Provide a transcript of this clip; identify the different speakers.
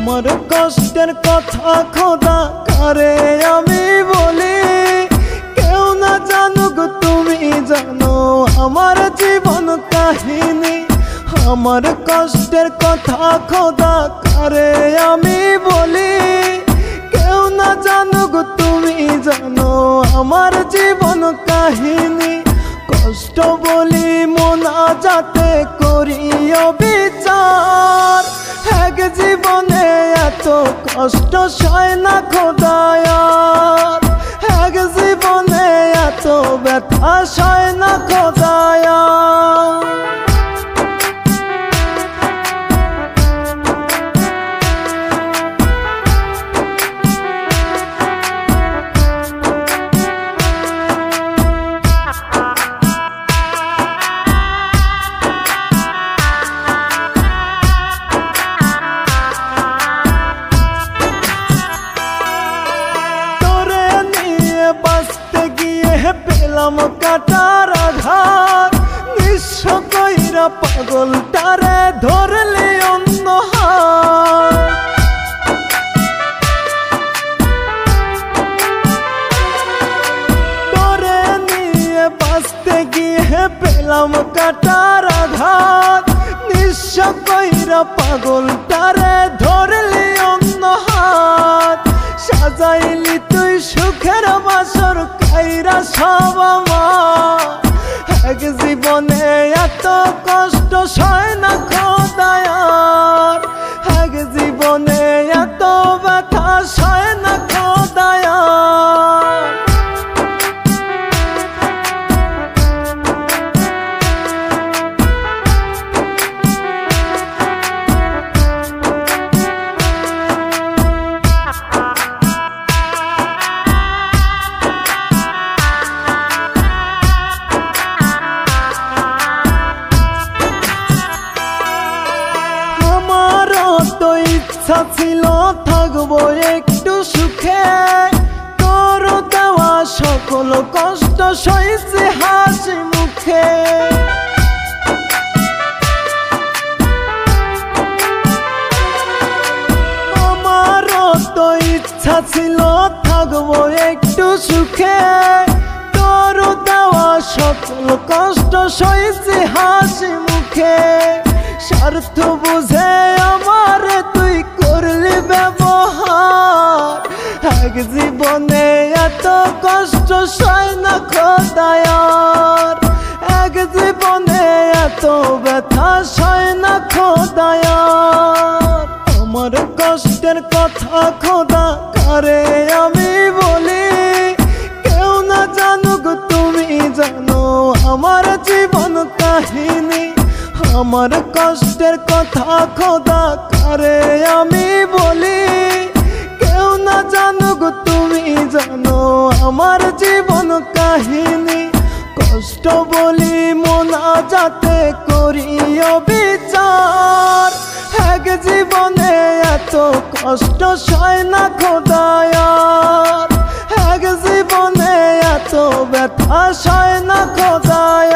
Speaker 1: আমার কষ্টের কথা খোদা কারে আমি বলি, কেউ না জানুক তুমি জানো আমার জীবন কাহিনী। আমার কষ্টের কথা খোদা কারে আমি বলি, কেউ না জানুক তুমি জানো আমার জীবন কাহিনী। কষ্ট বলি মোনাজাতে করি বিচার, এক জীবনে এত কষ্ট সয় না খোদায়ার, এক জীবনে এত ব্যথা সয় না খোদায়ার। পেলাম কাটার আঘাত, নিঃস্ব কইরা পাগলটারে ধরলি অন্য হাত। তোরে নিয়ে বাঁচতে গিয়ে পেলাম কাটার আঘাত, নিঃস্ব কইরা পাগলটারে ধরলি অন্য হাত। সাজাইলি তুই সুখের বাসর কাইরা সব আমার, এক জীবনে এত কষ্ট সয় না খোদায়ার, এক জীবনে এত ব্যথা সয় না খোদায়ার। ইচ্ছা ছিল থাকবো একটু সুখে, তোর দেওয়া সকল কষ্ট সইছে হাসি মুখে। আমারও তো ইচ্ছা ছিল থাকবো একটু সুখে, তোর দেওয়া সকল কষ্ট সইছে হাসি মুখে। স্বার্থ বুঝে আমার তুই করলি ব্যবহার, এক জীবনে এত কষ্ট সয় না খোদায়ার, এক জীবনে এত ব্যথা সয় না খোদায়ার। আমার কষ্টের কথা খোদা কারে আমি বলি, কেউ না জানুক তুমি জানো আমার জীবন কাহিনী। আমার কষ্টের কথা খোদা কারে আমি বলি, কেউ না জানুক তুমি জানো আমার জীবন কাহিনী। কষ্ট বলি মোনাজাতে করি বিচার, এক জীবনে এত কষ্ট সয় না খোদায়ার, এক জীবনে এত ব্যথা সয় না খোদায়ার।